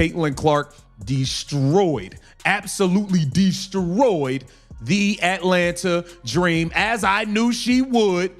Caitlin Clark absolutely destroyed the Atlanta Dream, as I knew she would.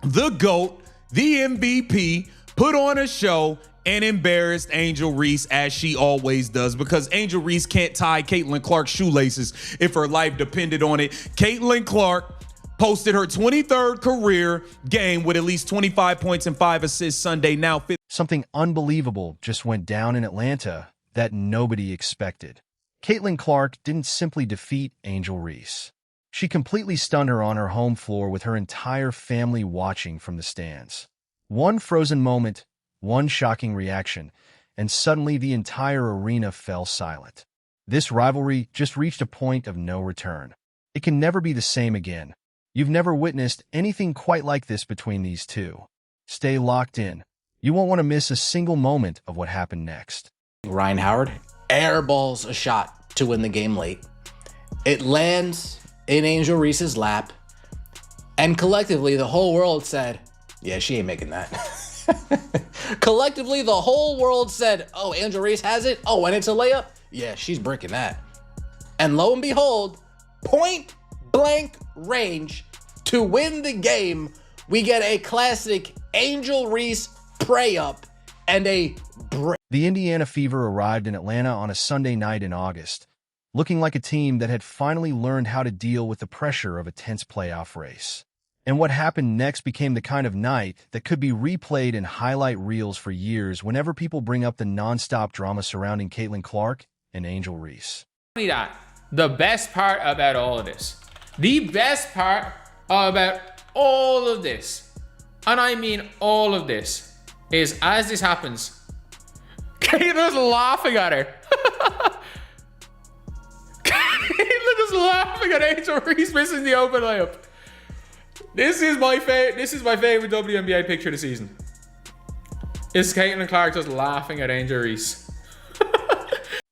The GOAT, the MVP, put on a show and embarrassed Angel Reese, as she always does, because Angel Reese can't tie Caitlin Clark's shoelaces if her life depended on it. Caitlin Clark posted her 23rd career game with at least 25 points and 5 assists Sunday. Now, something unbelievable just went down in Atlanta that nobody expected. Caitlin Clark didn't simply defeat Angel Reese. She completely stunned her on her home floor with her entire family watching from the stands. One frozen moment, one shocking reaction, and suddenly the entire arena fell silent. This rivalry just reached a point of no return. It can never be the same again. You've never witnessed anything quite like this between these two. Stay locked in. You won't want to miss a single moment of what happened next. Ryan Howard airballs a shot to win the game late. It lands in Angel Reese's lap, and collectively the whole world said, yeah, she ain't making that. Collectively, the whole world said, oh, Angel Reese has it? Oh, and it's a layup? Yeah, she's breaking that. And lo and behold, point blank range to win the game, we get a classic Angel Reese pray-up and a break. The Indiana Fever arrived in Atlanta on a Sunday night in August, looking like a team that had finally learned how to deal with the pressure of a tense playoff race. And what happened next became the kind of night that could be replayed in highlight reels for years whenever people bring up the nonstop drama surrounding Caitlin Clark and Angel Reese. The best part about all of this, the best part about all of this, and I mean all of this, is as this happens, Caitlin's laughing at her. Caitlin is laughing at Angel Reese missing the open layup. This is my favorite WNBA picture of the season. It's Caitlin Clark just laughing at Angel Reese.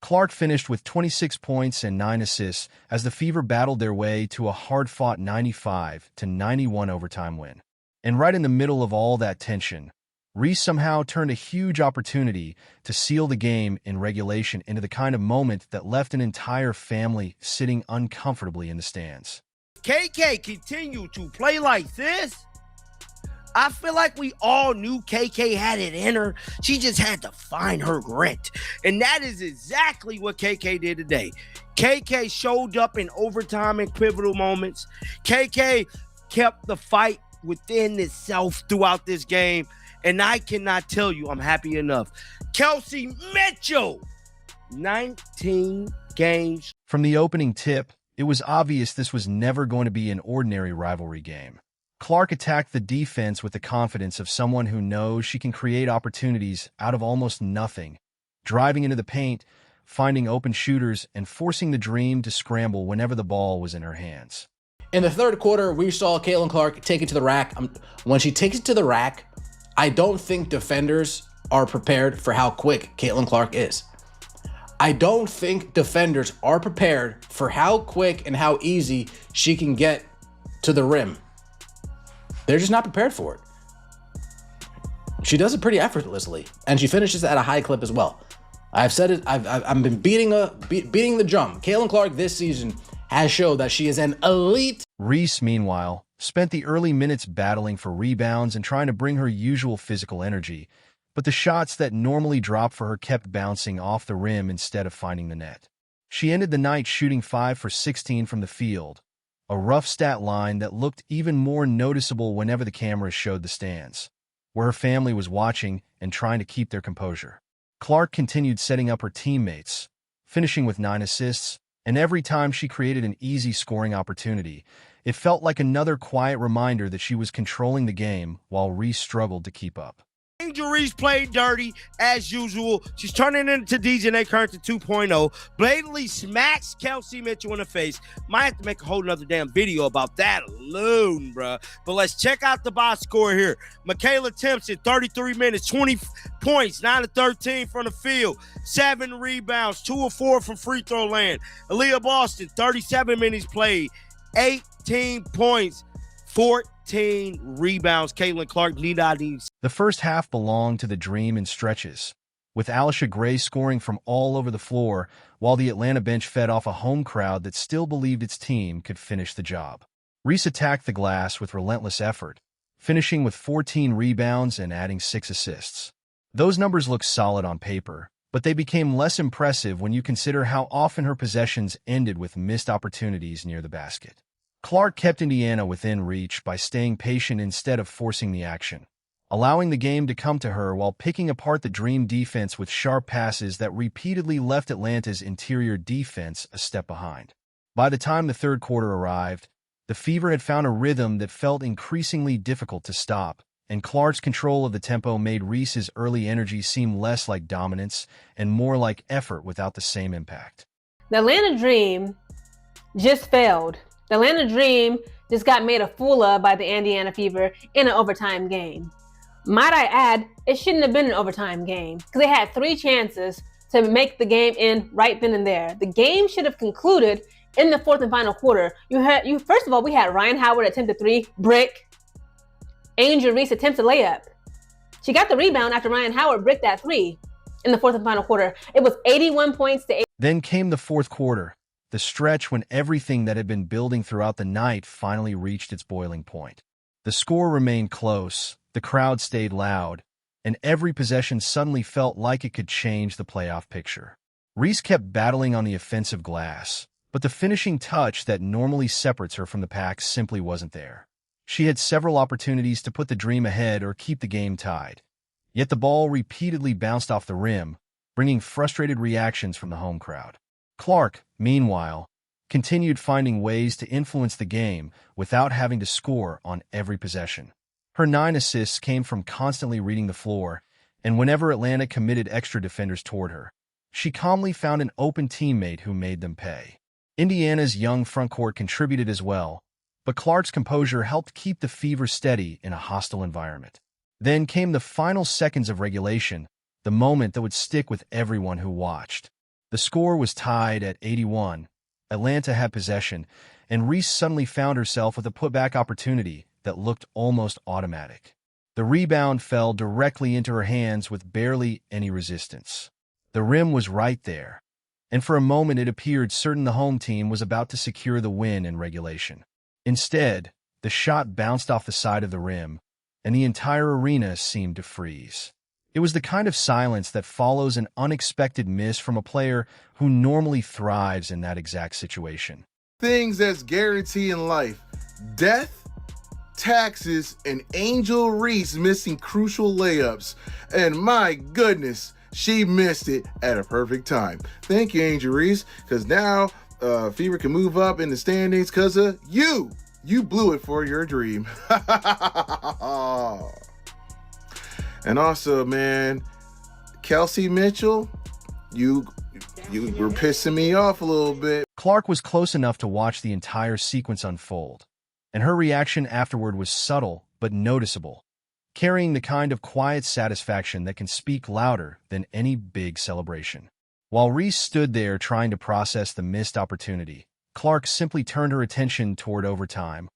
Clark finished with 26 points and 9 assists as the Fever battled their way to a hard-fought 95-91 overtime win. And right in the middle of all that tension, Reese somehow turned a huge opportunity to seal the game in regulation into the kind of moment that left an entire family sitting uncomfortably in the stands. KK continue to play like this? I feel like we all knew KK had it in her. She just had to find her grit. And that is exactly what KK did today. KK showed up in overtime and pivotal moments. KK kept the fight within itself throughout this game. And I cannot tell you I'm happy enough. Kelsey Mitchell, 19 games. From the opening tip, it was obvious this was never going to be an ordinary rivalry game. Clark attacked the defense with the confidence of someone who knows she can create opportunities out of almost nothing, driving into the paint, finding open shooters, and forcing the Dream to scramble whenever the ball was in her hands. In the third quarter, we saw Caitlin Clark take it to the rack. When she takes it to the rack, I don't think defenders are prepared for how quick Caitlin Clark is. I don't think defenders are prepared for how quick and how easy she can get to the rim. They're just not prepared for it. She does it pretty effortlessly, and she finishes at a high clip as well. I've said it. I've been beating the drum. Caitlin Clark this season has showed that she is an elite. Reese, meanwhile, spent the early minutes battling for rebounds and trying to bring her usual physical energy, but the shots that normally drop for her kept bouncing off the rim instead of finding the net. She ended the night shooting 5 for 16 from the field, a rough stat line that looked even more noticeable whenever the cameras showed the stands, where her family was watching and trying to keep their composure. Clark continued setting up her teammates, finishing with 9 assists, and every time she created an easy scoring opportunity, it felt like another quiet reminder that she was controlling the game while Reese struggled to keep up. Angel Reese played dirty as usual. She's turning into DJ Current 2.0. Blatantly smacks Kelsey Mitchell in the face. Might have to make a whole nother damn video about that alone, bruh. But let's check out the box score here. Michaela Timpson, 33 minutes, 20 points, 9 of 13 from the field, 7 rebounds, 2 of 4 from free throw land. Aaliyah Boston, 37 minutes played, 18 points, 14 rebounds. Caitlin Clark, The first half belonged to the Dream in stretches, with Alisha Gray scoring from all over the floor, while the Atlanta bench fed off a home crowd that still believed its team could finish the job. Reese attacked the glass with relentless effort, finishing with 14 rebounds and adding 6 assists. Those numbers look solid on paper, but they became less impressive when you consider how often her possessions ended with missed opportunities near the basket. Clark kept Indiana within reach by staying patient instead of forcing the action, allowing the game to come to her while picking apart the Dream defense with sharp passes that repeatedly left Atlanta's interior defense a step behind. By the time the third quarter arrived, the Fever had found a rhythm that felt increasingly difficult to stop, and Clark's control of the tempo made Reese's early energy seem less like dominance and more like effort without the same impact. The Atlanta Dream just failed. The Atlanta Dream just got made a fool of by the Indiana Fever in an overtime game. Might I add, it shouldn't have been an overtime game because they had 3 chances to make the game end right then and there. The game should have concluded in the fourth and final quarter. First of all, we had Ryan Howard attempt a 3, brick. Angel Reese attempts a layup. She got the rebound after Ryan Howard bricked that 3 in the fourth and final quarter. It was 81 points to 8. Then came the fourth quarter, the stretch when everything that had been building throughout the night finally reached its boiling point. The score remained close, the crowd stayed loud, and every possession suddenly felt like it could change the playoff picture. Reese kept battling on the offensive glass, but the finishing touch that normally separates her from the pack simply wasn't there. She had several opportunities to put the Dream ahead or keep the game tied, yet the ball repeatedly bounced off the rim, bringing frustrated reactions from the home crowd. Clark, meanwhile, continued finding ways to influence the game without having to score on every possession. Her 9 assists came from constantly reading the floor, and whenever Atlanta committed extra defenders toward her, she calmly found an open teammate who made them pay. Indiana's young frontcourt contributed as well, but Clark's composure helped keep the Fever steady in a hostile environment. Then came the final seconds of regulation, the moment that would stick with everyone who watched. The score was tied at 81. Atlanta had possession, and Reese suddenly found herself with a putback opportunity that looked almost automatic. The rebound fell directly into her hands with barely any resistance. The rim was right there, and for a moment it appeared certain the home team was about to secure the win in regulation. Instead, the shot bounced off the side of the rim, and the entire arena seemed to freeze. It was the kind of silence that follows an unexpected miss from a player who normally thrives in that exact situation. Things that's guaranteed in life: death, taxes, and Angel Reese missing crucial layups. And my goodness, she missed it at a perfect time. Thank you, Angel Reese, because now Fever can move up in the standings because of you. You blew it for your Dream. And also, man, Kelsey Mitchell, you were pissing me off a little bit. Clark was close enough to watch the entire sequence unfold, and her reaction afterward was subtle but noticeable, carrying the kind of quiet satisfaction that can speak louder than any big celebration. While Reese stood there trying to process the missed opportunity, Clark simply turned her attention toward overtime,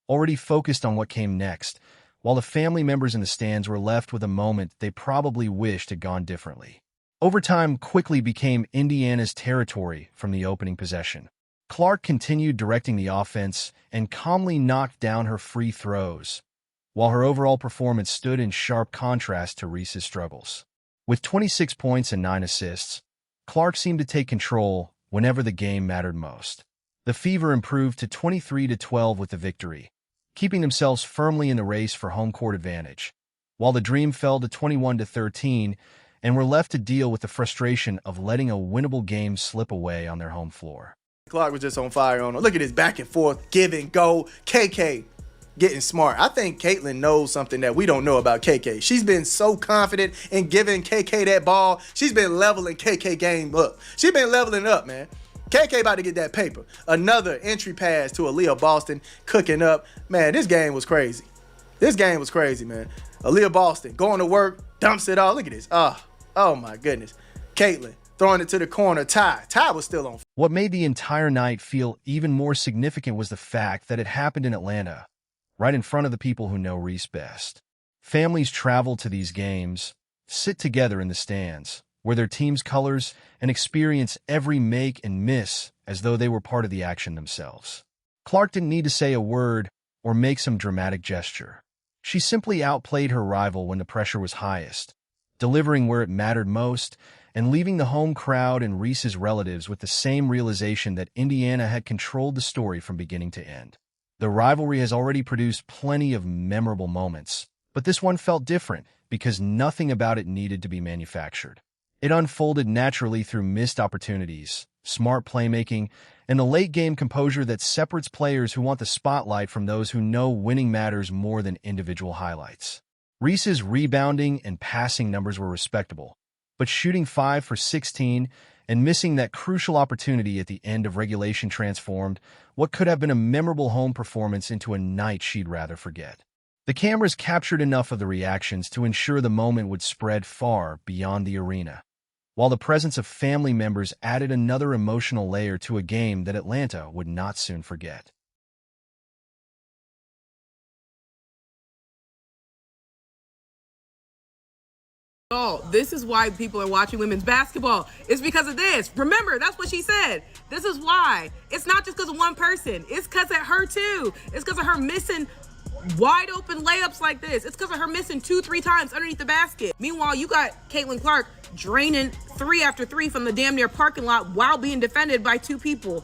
already focused on what came next, while the family members in the stands were left with a moment they probably wished had gone differently. Overtime quickly became Indiana's territory from the opening possession. Clark continued directing the offense and calmly knocked down her free throws, while her overall performance stood in sharp contrast to Reese's struggles. With 26 points and 9 assists, Clark seemed to take control whenever the game mattered most. The Fever improved to 23-12 with the victory, keeping themselves firmly in the race for home court advantage, while the Dream fell to 21-13 and were left to deal with the frustration of letting a winnable game slip away on their home floor. Clark was just on fire on her. Look at this back and forth, give and go. KK getting smart. I think Caitlin knows something that we don't know about KK. She's been so confident in giving KK that ball. She's been leveling KK game up. She's been leveling up, man. KK about to get that paper. Another entry pass to Aaliyah Boston, cooking up. Man, this game was crazy. This game was crazy, man. Aaliyah Boston going to work, dumps it all. Look at this. Oh my goodness. Caitlin throwing it to the corner. Ty was still on. What made the entire night feel even more significant was the fact that it happened in Atlanta, right in front of the people who know Reese best. Families travel to these games, sit together in the stands, wear their team's colors, and experience every make and miss as though they were part of the action themselves. Clark didn't need to say a word or make some dramatic gesture. She simply outplayed her rival when the pressure was highest, delivering where it mattered most and leaving the home crowd and Reese's relatives with the same realization that Indiana had controlled the story from beginning to end. The rivalry has already produced plenty of memorable moments, but this one felt different because nothing about it needed to be manufactured. It unfolded naturally through missed opportunities, smart playmaking, and the late-game composure that separates players who want the spotlight from those who know winning matters more than individual highlights. Reese's rebounding and passing numbers were respectable, but shooting 5 for 16 and missing that crucial opportunity at the end of regulation transformed what could have been a memorable home performance into a night she'd rather forget. The cameras captured enough of the reactions to ensure the moment would spread far beyond the arena, while the presence of family members added another emotional layer to a game that Atlanta would not soon forget. Oh, this is why people are watching women's basketball. It's because of this. Remember, that's what she said. This is why. It's not just because of one person. It's because of her too. It's because of her missing wide open layups like this. It's because of her missing 2-3 times underneath the basket. Meanwhile, you got Caitlin Clark draining 3 after 3 from the damn near parking lot while being defended by 2 people.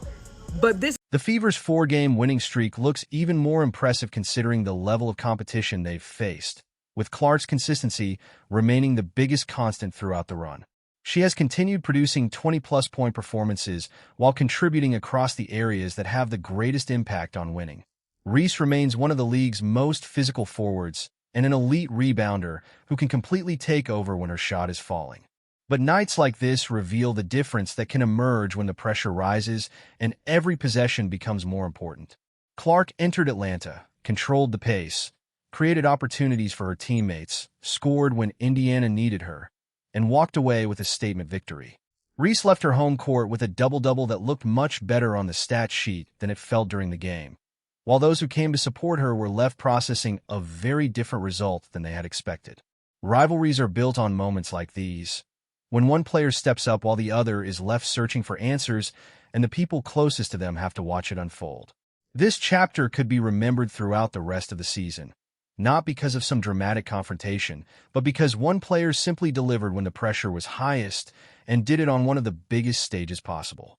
But this... The Fever's 4-game winning streak looks even more impressive considering the level of competition they've faced, with Clark's consistency remaining the biggest constant throughout the run. She has continued producing 20-plus point performances while contributing across the areas that have the greatest impact on winning. Reese remains one of the league's most physical forwards and an elite rebounder who can completely take over when her shot is falling. But nights like this reveal the difference that can emerge when the pressure rises and every possession becomes more important. Clark entered Atlanta, controlled the pace, created opportunities for her teammates, scored when Indiana needed her, and walked away with a statement victory. Reese left her home court with a double-double that looked much better on the stat sheet than it felt during the game, while those who came to support her were left processing a very different result than they had expected. Rivalries are built on moments like these, when one player steps up while the other is left searching for answers and the people closest to them have to watch it unfold. This chapter could be remembered throughout the rest of the season, not because of some dramatic confrontation, but because one player simply delivered when the pressure was highest and did it on one of the biggest stages possible.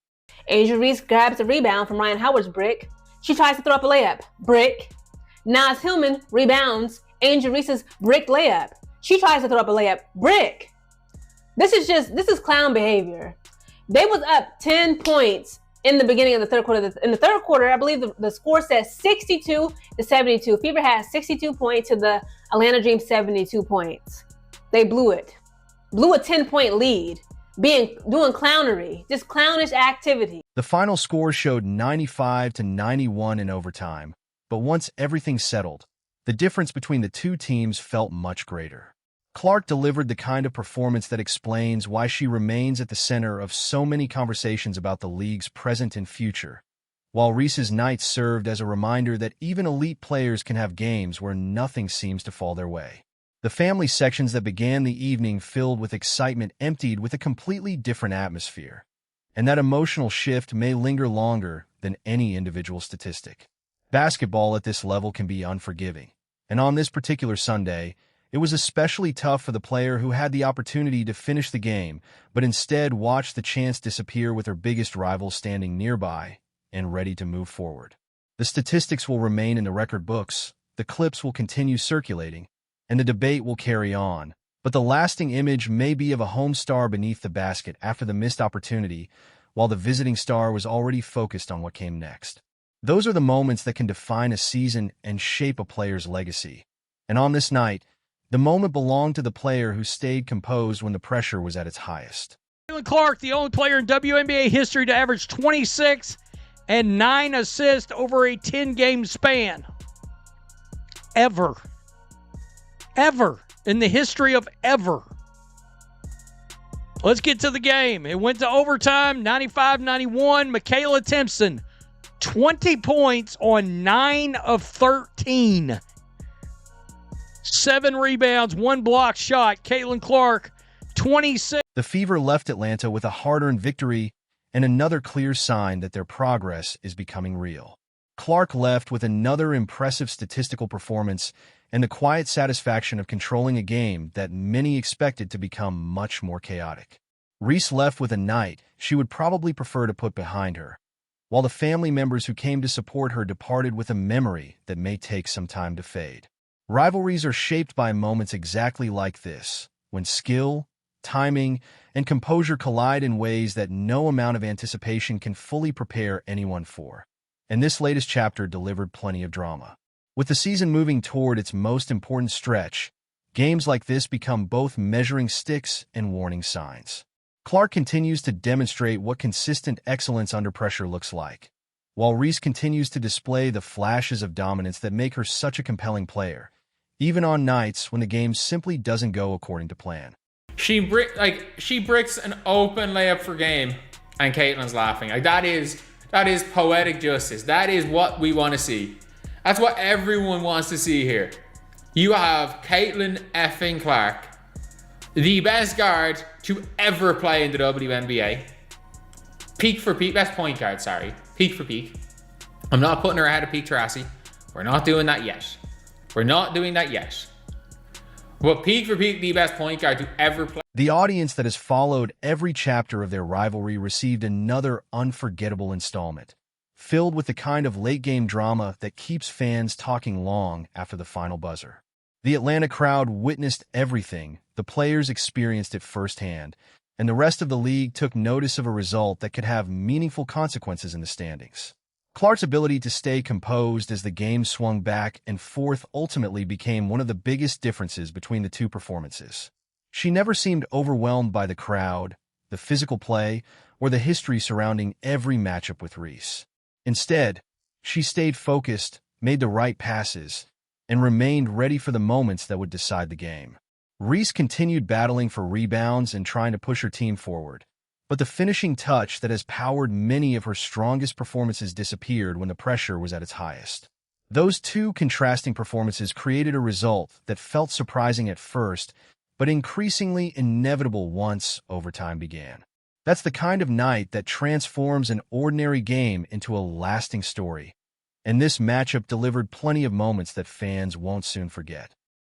Angel Reese grabs the rebound from Ryan Howard's brick. She tries to throw up a layup. Brick. Naz Hillman rebounds Angel Reese's brick layup. She tries to throw up a layup. Brick. This is clown behavior. They was up 10 points in the beginning of the third quarter. In the third quarter, I believe the score says 62-72. Fever had 62 points to the Atlanta Dream 72 points. They blew it. Blew a 10-point lead. Doing clownery, just clownish activity. The final score showed 95-91 in overtime, but once everything settled, the difference between the two teams felt much greater. Clark delivered the kind of performance that explains why she remains at the center of so many conversations about the league's present and future, while Reese's night served as a reminder that even elite players can have games where nothing seems to fall their way. The family sections that began the evening filled with excitement emptied with a completely different atmosphere, and that emotional shift may linger longer than any individual statistic. Basketball at this level can be unforgiving, and on this particular Sunday, it was especially tough for the player who had the opportunity to finish the game, but instead watched the chance disappear with her biggest rival standing nearby and ready to move forward. The statistics will remain in the record books, the clips will continue circulating, and the debate will carry on, but the lasting image may be of a home star beneath the basket after the missed opportunity, while the visiting star was already focused on what came next. Those are the moments that can define a season and shape a player's legacy. And on this night, the moment belonged to the player who stayed composed when the pressure was at its highest. Caitlin Clark, the only player in WNBA history to average 26 and 9 assists over a 10-game span. Ever in the history of ever. Let's get to the game. It went to overtime, 95-91. Michaela Timpson, 20 points on 9 of 13. 7 rebounds, 1 block shot. Caitlin Clark, 26. The Fever left Atlanta with a hard-earned victory and another clear sign that their progress is becoming real. Clark left with another impressive statistical performance and the quiet satisfaction of controlling a game that many expected to become much more chaotic. Reese left with a night she would probably prefer to put behind her, while the family members who came to support her departed with a memory that may take some time to fade. Rivalries are shaped by moments exactly like this, when skill, timing, and composure collide in ways that no amount of anticipation can fully prepare anyone for. And this latest chapter delivered plenty of drama. With the season moving toward its most important stretch, games like this become both measuring sticks and warning signs. Clark continues to demonstrate what consistent excellence under pressure looks like, while Reese continues to display the flashes of dominance that make her such a compelling player, even on nights when the game simply doesn't go according to plan. She bricks an open layup for game, and Caitlin's laughing. That is poetic justice. That is what we want to see. That's what everyone wants to see here. You have Caitlin effing Clark, the best guard to ever play in the WNBA. Peak for peak, best point guard, sorry. Peak for peak. I'm not putting her ahead of Peak Tarasi. We're not doing that yet. But peak for peak, the best point guard to ever play. The audience that has followed every chapter of their rivalry received another unforgettable installment, filled with the kind of late-game drama that keeps fans talking long after the final buzzer. The Atlanta crowd witnessed everything, the players experienced it firsthand, and the rest of the league took notice of a result that could have meaningful consequences in the standings. Clark's ability to stay composed as the game swung back and forth ultimately became one of the biggest differences between the two performances. She never seemed overwhelmed by the crowd, the physical play, or the history surrounding every matchup with Reese. Instead, she stayed focused, made the right passes, and remained ready for the moments that would decide the game. Reese continued battling for rebounds and trying to push her team forward, but the finishing touch that has powered many of her strongest performances disappeared when the pressure was at its highest. Those two contrasting performances created a result that felt surprising at first, but increasingly inevitable once overtime began. That's the kind of night that transforms an ordinary game into a lasting story, and this matchup delivered plenty of moments that fans won't soon forget.